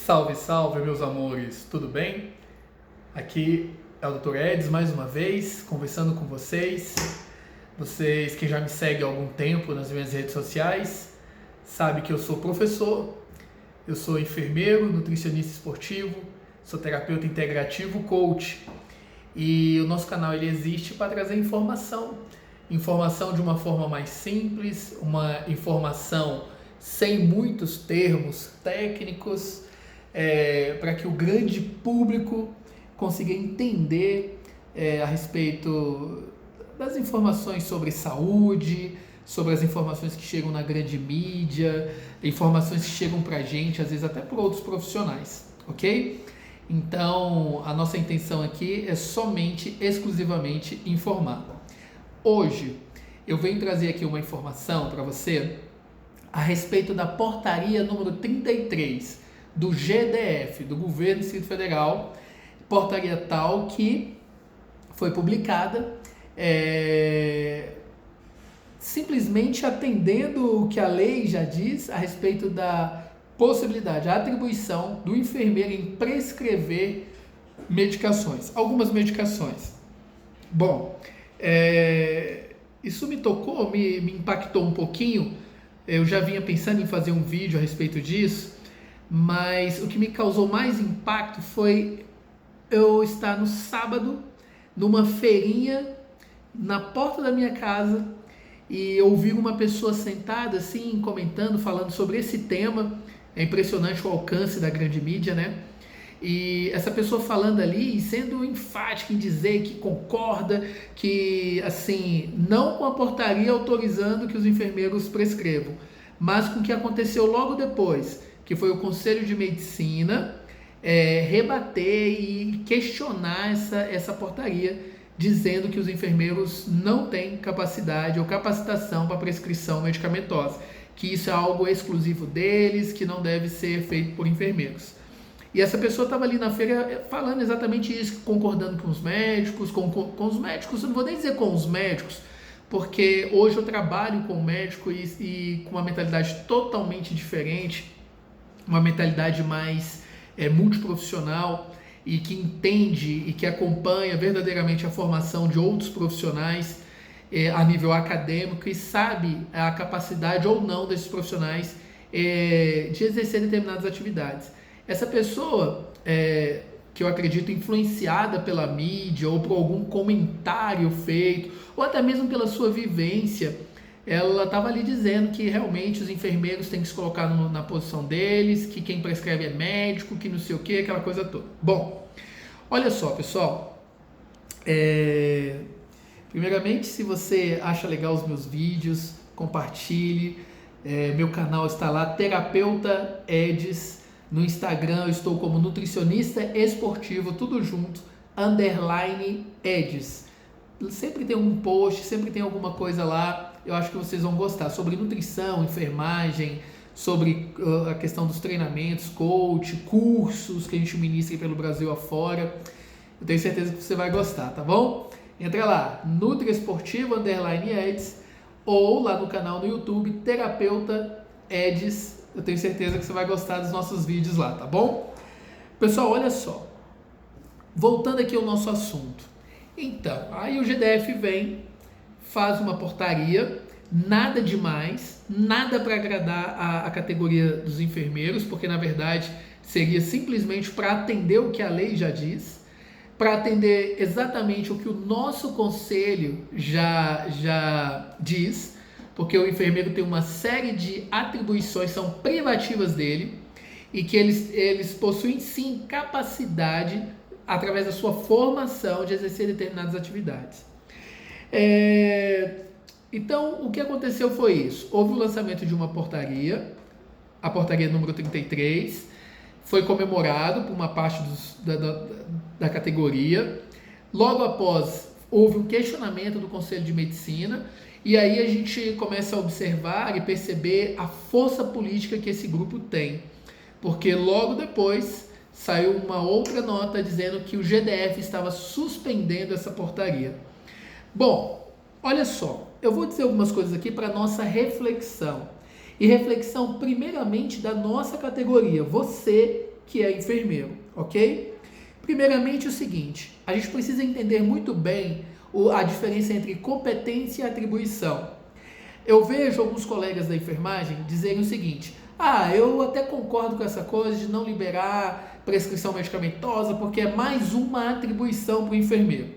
Salve, salve, meus amores, tudo bem? Aqui é o Dr. Edis mais uma vez, conversando com vocês. Vocês que já me seguem há algum tempo nas minhas redes sociais, sabem que eu sou professor, eu sou enfermeiro, nutricionista esportivo, sou terapeuta integrativo, coach. E o nosso canal ele existe para trazer informação de uma forma mais simples, uma informação sem muitos termos técnicos, para que o grande público consiga entender a respeito das informações sobre saúde, sobre as informações que chegam na grande mídia, informações que chegam para a gente, às vezes até por outros profissionais, ok? Então, a nossa intenção aqui é somente, exclusivamente informar. Hoje, eu venho trazer aqui uma informação para você a respeito da portaria número 33 do GDF, do Governo do Distrito Federal, portaria tal que foi publicada simplesmente atendendo o que a lei já diz a respeito da possibilidade, a atribuição do enfermeiro em prescrever medicações, algumas medicações. Bom, isso me tocou, me impactou um pouquinho. Eu já vinha pensando em fazer um vídeo a respeito disso, mas o que me causou mais impacto foi eu estar no sábado, numa feirinha, na porta da minha casa, e ouvir uma pessoa sentada assim, comentando, falando sobre esse tema. É impressionante o alcance da grande mídia, né? E essa pessoa falando ali, sendo enfática em dizer que concorda, que assim, não com a portaria autorizando que os enfermeiros prescrevam, mas com o que aconteceu logo depois, que foi o Conselho de Medicina rebater e questionar essa portaria, dizendo que os enfermeiros não têm capacidade ou capacitação para prescrição medicamentosa, que isso é algo exclusivo deles, que não deve ser feito por enfermeiros. E essa pessoa estava ali na feira falando exatamente isso, concordando com os médicos, com os médicos, eu não vou nem dizer com os médicos, porque hoje eu trabalho com médico e com uma mentalidade totalmente diferente, uma mentalidade mais multiprofissional e que entende e que acompanha verdadeiramente a formação de outros profissionais a nível acadêmico e sabe a capacidade ou não desses profissionais de exercer determinadas atividades. Essa pessoa, que eu acredito influenciada pela mídia ou por algum comentário feito, ou até mesmo pela sua vivência, ela estava ali dizendo que realmente os enfermeiros têm que se colocar na posição deles, que quem prescreve é médico, que não sei o que, aquela coisa toda. Bom, olha só, pessoal, primeiramente, se você acha legal os meus vídeos, compartilhe. Meu canal está lá, Terapeuta Edis. No Instagram eu estou como nutricionista esportivo, tudo junto, _Edis. Sempre tem um post, sempre tem alguma coisa lá, eu acho que vocês vão gostar, sobre nutrição, enfermagem, sobre a questão dos treinamentos, coach, cursos que a gente ministra pelo Brasil afora. Eu tenho certeza que você vai gostar, tá bom? Entra lá, Nutriesportivo _Edis, ou lá no canal no YouTube, Terapeuta Edis. Eu tenho certeza que você vai gostar dos nossos vídeos lá, tá bom? Pessoal, olha só. Voltando aqui ao nosso assunto. Então, aí o GDF vem, faz uma portaria, nada demais, nada para agradar a categoria dos enfermeiros, porque na verdade seria simplesmente para atender o que a lei já diz, para atender exatamente o que o nosso conselho já diz, porque o enfermeiro tem uma série de atribuições, são privativas dele, e que eles possuem sim capacidade, através da sua formação, de exercer determinadas atividades. Então, o que aconteceu foi isso. Houve o lançamento de uma portaria, a portaria número 33, foi comemorado por uma parte da categoria. Logo após, houve um questionamento do Conselho de Medicina, e aí a gente começa a observar e perceber a força política que esse grupo tem. Porque logo depois saiu uma outra nota dizendo que o GDF estava suspendendo essa portaria. Bom, olha só, eu vou dizer algumas coisas aqui para nossa reflexão. E reflexão primeiramente da nossa categoria. Você que é enfermeiro, ok? Primeiramente o seguinte, a gente precisa entender muito bem a diferença entre competência e atribuição. Eu vejo alguns colegas da enfermagem dizerem o seguinte: eu até concordo com essa coisa de não liberar prescrição medicamentosa porque é mais uma atribuição para o enfermeiro.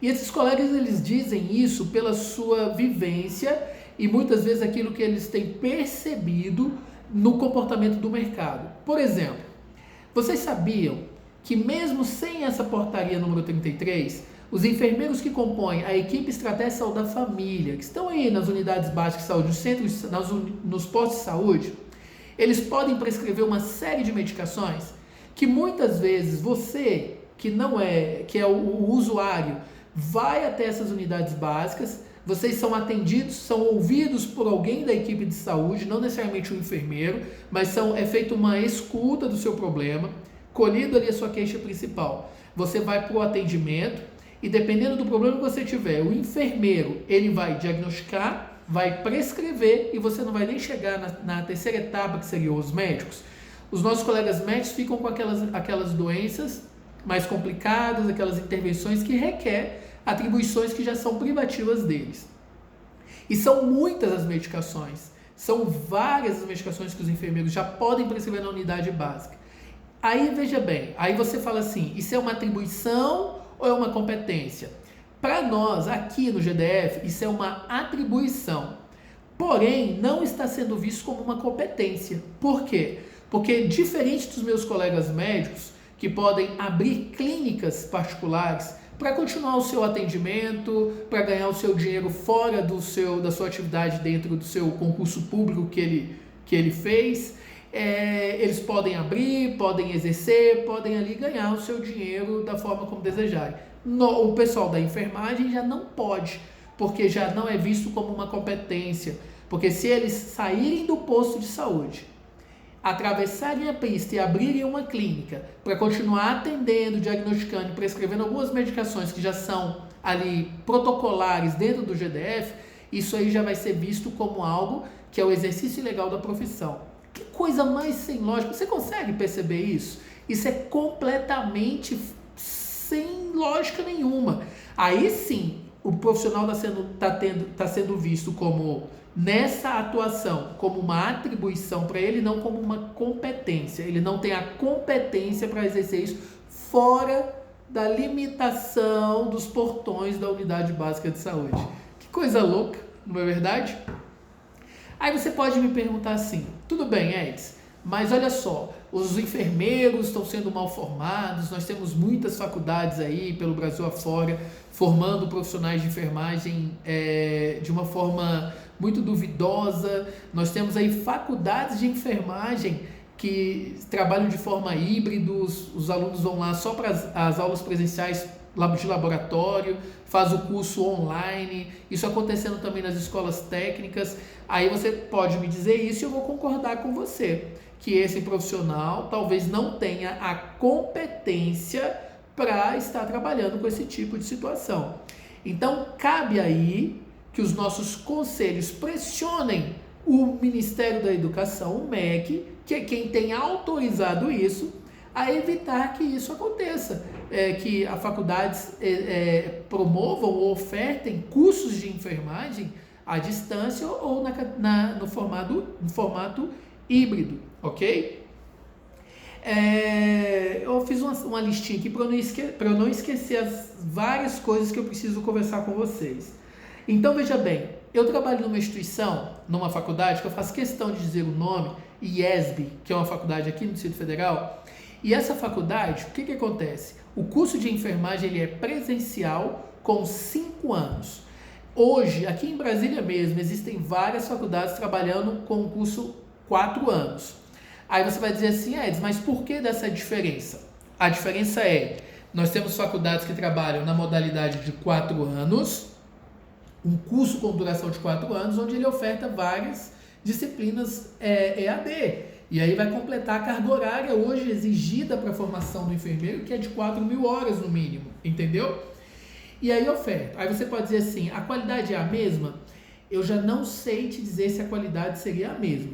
E esses colegas, eles dizem isso pela sua vivência e muitas vezes aquilo que eles têm percebido no comportamento do mercado. Por exemplo, vocês sabiam que mesmo sem essa portaria número 33, os enfermeiros que compõem a equipe estratégia de saúde da família, que estão aí nas unidades básicas de saúde, nos centros, nos postos de saúde, eles podem prescrever uma série de medicações que muitas vezes você, que é o usuário, vai até essas unidades básicas, vocês são atendidos, são ouvidos por alguém da equipe de saúde, não necessariamente um enfermeiro, mas é feita uma escuta do seu problema, colhido ali a sua queixa principal. Você vai para o atendimento e dependendo do problema que você tiver, o enfermeiro, ele vai diagnosticar, vai prescrever e você não vai nem chegar na terceira etapa, que seriam os médicos. Os nossos colegas médicos ficam com aquelas doenças mais complicadas, aquelas intervenções que requer atribuições que já são privativas deles. E são muitas as medicações, são várias as medicações que os enfermeiros já podem prescrever na unidade básica. Aí veja bem, aí você fala assim, isso é uma atribuição ou é uma competência? Para nós, aqui no GDF, isso é uma atribuição. Porém, não está sendo visto como uma competência. Por quê? Porque, diferente dos meus colegas médicos, que podem abrir clínicas particulares para continuar o seu atendimento, para ganhar o seu dinheiro fora da sua atividade dentro do seu concurso público que ele fez, eles podem abrir, podem exercer, podem ali ganhar o seu dinheiro da forma como desejarem. O pessoal da enfermagem já não pode, porque já não é visto como uma competência, porque se eles saírem do posto de saúde, atravessarem a pista e abrirem uma clínica para continuar atendendo, diagnosticando e prescrevendo algumas medicações que já são ali protocolares dentro do GDF, isso aí já vai ser visto como algo que é o exercício ilegal da profissão. Que coisa mais sem lógica, você consegue perceber isso? Isso é completamente sem lógica nenhuma. Aí sim, o profissional está sendo visto como, nessa atuação, como uma atribuição para ele, não como uma competência. Ele não tem a competência para exercer isso fora da limitação dos portões da unidade básica de saúde. Que coisa louca, não é verdade? Aí você pode me perguntar assim, tudo bem, Edson, mas olha só, os enfermeiros estão sendo mal formados, nós temos muitas faculdades aí pelo Brasil afora, formando profissionais de enfermagem de uma forma muito duvidosa. Nós temos aí faculdades de enfermagem que trabalham de forma híbrida, os alunos vão lá só para as aulas presenciais de laboratório, faz o curso online, isso acontecendo também nas escolas técnicas. Aí você pode me dizer isso e eu vou concordar com você, que esse profissional talvez não tenha a competência para estar trabalhando com esse tipo de situação. Então, cabe aí que os nossos conselhos pressionem o Ministério da Educação, o MEC, que é quem tem autorizado isso, a evitar que isso aconteça, que as faculdades promovam ou ofertem cursos de enfermagem à distância ou no formato híbrido, ok? Eu fiz uma listinha aqui para eu não esquecer as várias coisas que eu preciso conversar com vocês. Então, veja bem, eu trabalho numa instituição, numa faculdade, que eu faço questão de dizer o nome, IESB, que é uma faculdade aqui no Distrito Federal, e essa faculdade, o que acontece? O curso de enfermagem ele é presencial com 5 anos. Hoje, aqui em Brasília mesmo, existem várias faculdades trabalhando com o curso 4 anos. Aí você vai dizer assim, Edson, mas por que dessa diferença? A diferença nós temos faculdades que trabalham na modalidade de 4 anos, um curso com duração de 4 anos, onde ele oferta várias disciplinas EAD. E aí vai completar a carga horária hoje exigida para a formação do enfermeiro, que é de 4.000 horas no mínimo, entendeu? E aí oferta. Aí você pode dizer assim, a qualidade é a mesma? Eu já não sei te dizer se a qualidade seria a mesma.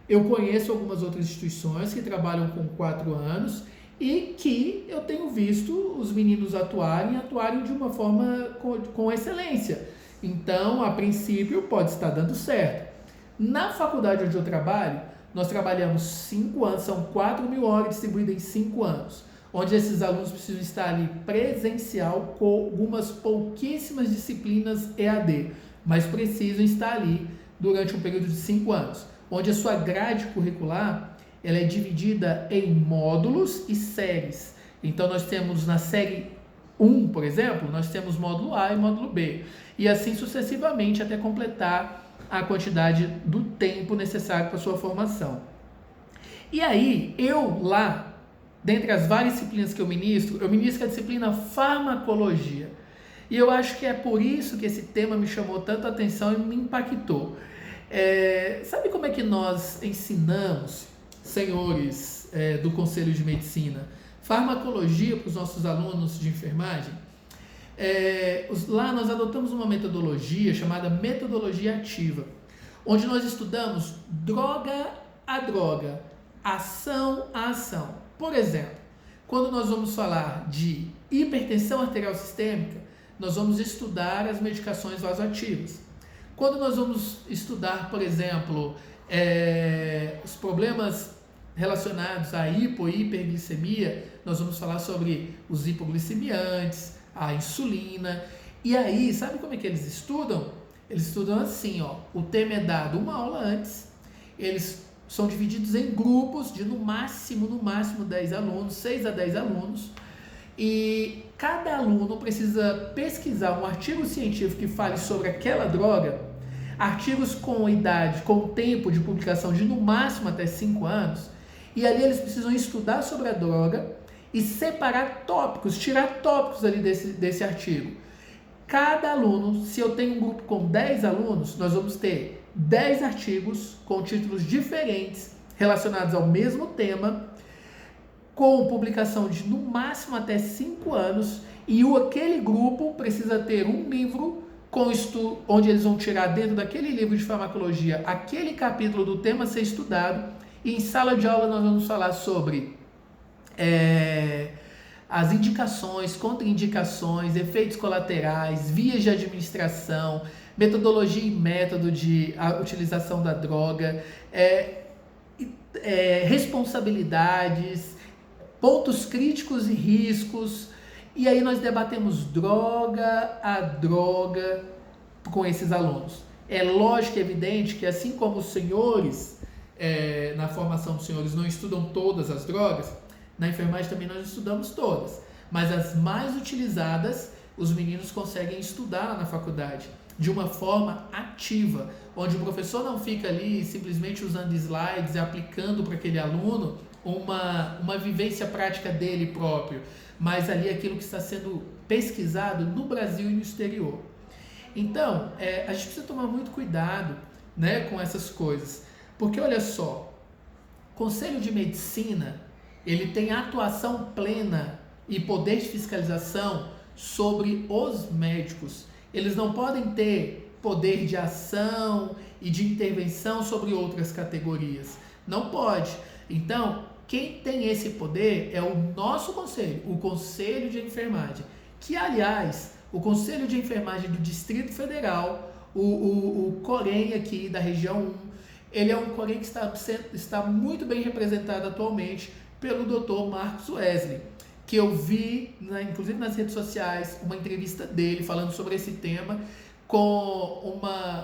Eu conheço algumas outras instituições que trabalham com 4 anos e que eu tenho visto os meninos atuarem de uma forma com excelência. Então, a princípio, pode estar dando certo. Na faculdade onde eu trabalho, nós trabalhamos 5 anos, são 4.000 horas distribuídas em 5 anos, onde esses alunos precisam estar ali presencial com algumas pouquíssimas disciplinas EAD, mas precisam estar ali durante um período de 5 anos, onde a sua grade curricular ela é dividida em módulos e séries. Então, nós temos na série 1, por exemplo, nós temos módulo A e módulo B, e assim sucessivamente até completar a quantidade do tempo necessário para a sua formação. E aí, eu lá, dentre as várias disciplinas que eu ministro a disciplina farmacologia. E eu acho que é por isso que esse tema me chamou tanta atenção e me impactou. Sabe como é que nós ensinamos, senhores do Conselho de Medicina, farmacologia para os nossos alunos de enfermagem? Lá nós adotamos uma metodologia chamada metodologia ativa, onde nós estudamos droga a droga, ação a ação. Por exemplo, quando nós vamos falar de hipertensão arterial sistêmica, nós vamos estudar as medicações vasoativas. Quando nós vamos estudar, por exemplo, os problemas relacionados à hipo e hiperglicemia, nós vamos falar sobre os hipoglicemiantes, a insulina. E aí, sabe como é que eles estudam? Eles estudam assim, ó, o tema é dado uma aula antes, eles são divididos em grupos de no máximo 10 alunos, 6 a 10 alunos, e cada aluno precisa pesquisar um artigo científico que fale sobre aquela droga, artigos com idade, com tempo de publicação de no máximo até 5 anos, e ali eles precisam estudar sobre a droga e separar tópicos, tirar tópicos ali desse artigo. Cada aluno, se eu tenho um grupo com 10 alunos, nós vamos ter 10 artigos com títulos diferentes, relacionados ao mesmo tema, com publicação de no máximo até 5 anos, e aquele grupo precisa ter um livro onde eles vão tirar dentro daquele livro de farmacologia aquele capítulo do tema a ser estudado, e em sala de aula nós vamos falar sobre as indicações, contraindicações, efeitos colaterais, vias de administração, metodologia e método de utilização da droga, responsabilidades, pontos críticos e riscos, e aí nós debatemos droga a droga com esses alunos. É lógico e evidente que assim como os senhores, na formação dos senhores, não estudam todas as drogas, na enfermagem também nós estudamos todas, mas as mais utilizadas, os meninos conseguem estudar lá na faculdade, de uma forma ativa, onde o professor não fica ali simplesmente usando slides e aplicando para aquele aluno uma vivência prática dele próprio, mas ali aquilo que está sendo pesquisado no Brasil e no exterior. Então, a gente precisa tomar muito cuidado, né, com essas coisas, porque olha só, Conselho de Medicina, ele tem atuação plena e poder de fiscalização sobre os médicos. Eles não podem ter poder de ação e de intervenção sobre outras categorias. Não pode. Então, quem tem esse poder é o nosso conselho, o Conselho de Enfermagem, que, aliás, o Conselho de Enfermagem do Distrito Federal, o Corém aqui da região 1, ele é um Corém que está muito bem representado atualmente pelo Dr. Marcos Wesley, que eu vi, inclusive nas redes sociais, uma entrevista dele falando sobre esse tema, com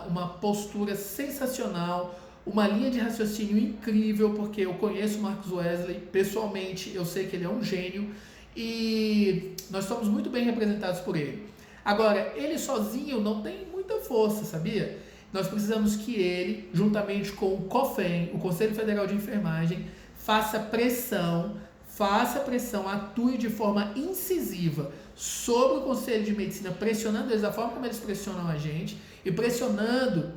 uma postura sensacional, uma linha de raciocínio incrível, porque eu conheço o Marcos Wesley pessoalmente, eu sei que ele é um gênio, e nós somos muito bem representados por ele. Agora, ele sozinho não tem muita força, sabia? Nós precisamos que ele, juntamente com o COFEM, o Conselho Federal de Enfermagem, faça pressão, atue de forma incisiva sobre o Conselho de Medicina, pressionando eles da forma como eles pressionam a gente e pressionando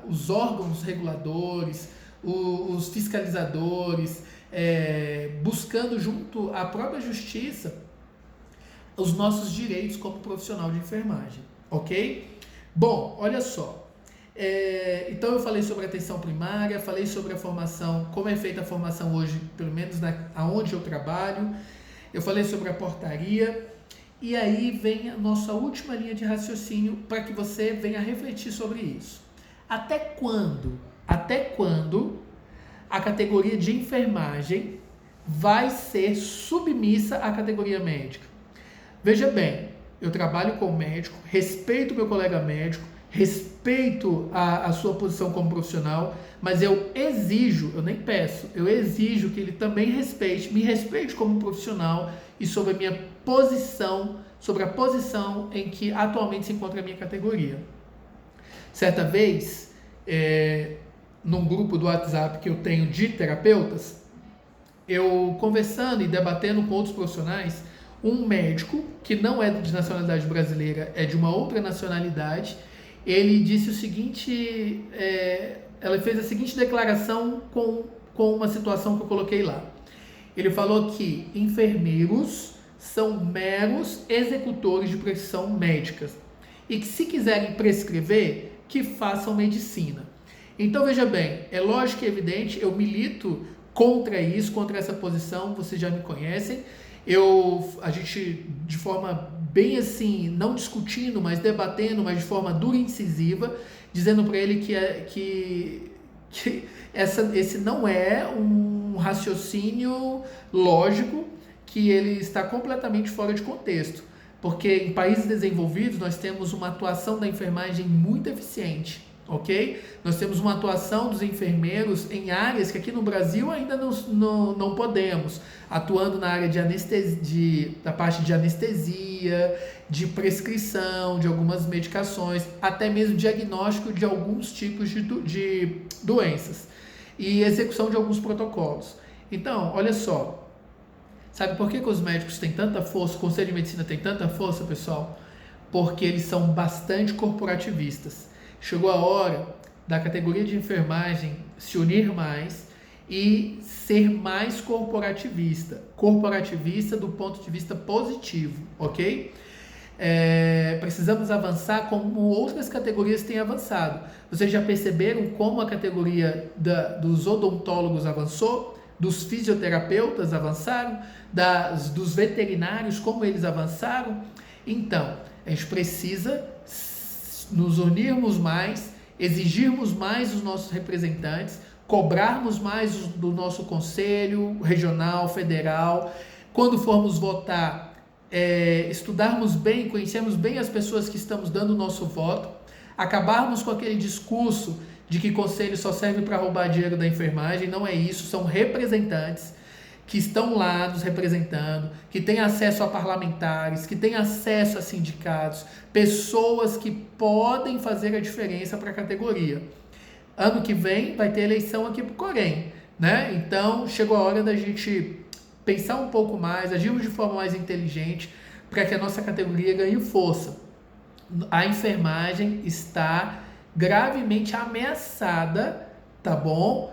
os órgãos reguladores, os fiscalizadores, buscando junto à própria justiça os nossos direitos como profissional de enfermagem, ok? Bom, olha só, Então eu falei sobre a atenção primária, falei sobre a formação, como é feita a formação hoje, pelo menos aonde eu trabalho, eu falei sobre a portaria, e aí vem a nossa última linha de raciocínio para que você venha refletir sobre isso. Até quando a categoria de enfermagem vai ser submissa à categoria médica? Veja bem, eu trabalho com médico, respeito meu colega médico, respeito a sua posição como profissional, mas eu exijo, eu nem peço, eu exijo que ele também me respeite como profissional e sobre a minha posição, sobre a posição em que atualmente se encontra a minha categoria. Certa vez, num grupo do WhatsApp que eu tenho de terapeutas, eu conversando e debatendo com outros profissionais, um médico que não é de nacionalidade brasileira, é de uma outra nacionalidade, ele disse o seguinte, ela fez a seguinte declaração com uma situação que eu coloquei lá. Ele falou que enfermeiros são meros executores de prescrição médica e que se quiserem prescrever, que façam medicina. Então veja bem, é lógico e evidente, eu milito contra isso, contra essa posição, vocês já me conhecem. A gente, de forma bem assim, não discutindo, mas debatendo, mas de forma dura e incisiva, dizendo para ele que esse não é um raciocínio lógico, que ele está completamente fora de contexto. Porque em países desenvolvidos nós temos uma atuação da enfermagem muito eficiente. Ok? Nós temos uma atuação dos enfermeiros em áreas que aqui no Brasil ainda não podemos, atuando na área de anestesia, da parte de anestesia, de prescrição de algumas medicações, até mesmo diagnóstico de alguns tipos de doenças e execução de alguns protocolos. Então, olha só, sabe por que os médicos têm tanta força, o Conselho de Medicina tem tanta força, pessoal? Porque eles são bastante corporativistas. Chegou a hora da categoria de enfermagem se unir mais e ser mais corporativista do ponto de vista positivo, ok? Precisamos avançar como outras categorias têm avançado. Vocês já perceberam como a categoria dos odontólogos avançou? Dos fisioterapeutas avançaram? Dos veterinários, como eles avançaram? Então, a gente precisa nos unirmos mais, exigirmos mais dos nossos representantes, cobrarmos mais do nosso conselho regional, federal. Quando formos votar, estudarmos bem, conhecermos bem as pessoas que estamos dando o nosso voto, acabarmos com aquele discurso de que conselho só serve para roubar dinheiro da enfermagem. Não é isso, são representantes que estão lá nos representando, que têm acesso a parlamentares, que têm acesso a sindicatos, pessoas que podem fazer a diferença para a categoria. Ano que vem vai ter eleição aqui para o Corém, né? Então chegou a hora da gente pensar um pouco mais, agirmos de forma mais inteligente para que a nossa categoria ganhe força. A enfermagem está gravemente ameaçada, tá bom?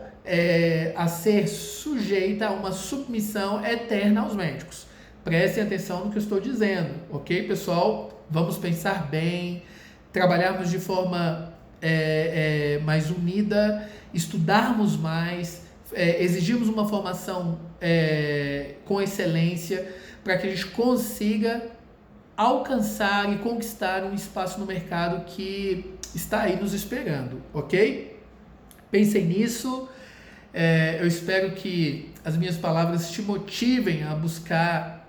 A ser sujeita a uma submissão eterna aos médicos. Prestem atenção no que eu estou dizendo, ok, pessoal? Vamos pensar bem, trabalharmos de forma mais unida, estudarmos mais, exigirmos uma formação com excelência para que a gente consiga alcançar e conquistar um espaço no mercado que está aí nos esperando, ok? Pensem nisso. Eu espero que as minhas palavras te motivem a buscar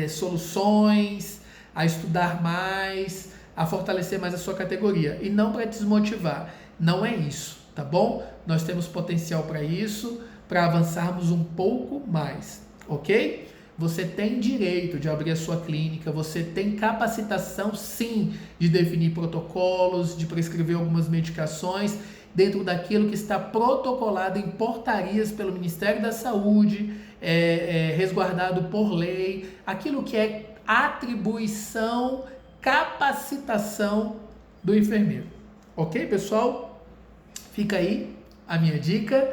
soluções, a estudar mais, a fortalecer mais a sua categoria, e não para desmotivar. Não é isso, tá bom? Nós temos potencial para isso, para avançarmos um pouco mais, ok? Você tem direito de abrir a sua clínica, você tem capacitação sim de definir protocolos, de prescrever algumas medicações dentro daquilo que está protocolado em portarias pelo Ministério da Saúde, resguardado por lei, aquilo que é atribuição, capacitação do enfermeiro. Ok, pessoal? Fica aí a minha dica,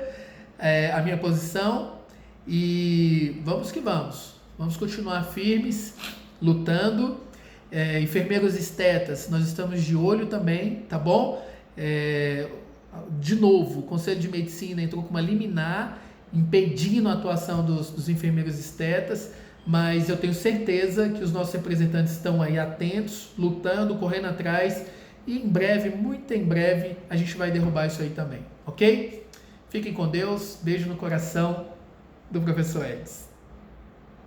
a minha posição, e vamos que vamos. Vamos continuar firmes, lutando. Enfermeiros estetas, nós estamos de olho também, tá bom? De novo, o Conselho de Medicina entrou com uma liminar impedindo a atuação dos enfermeiros estetas, mas eu tenho certeza que os nossos representantes estão aí atentos, lutando, correndo atrás, e em breve, muito em breve, a gente vai derrubar isso aí também, ok? Fiquem com Deus, beijo no coração do professor Edson.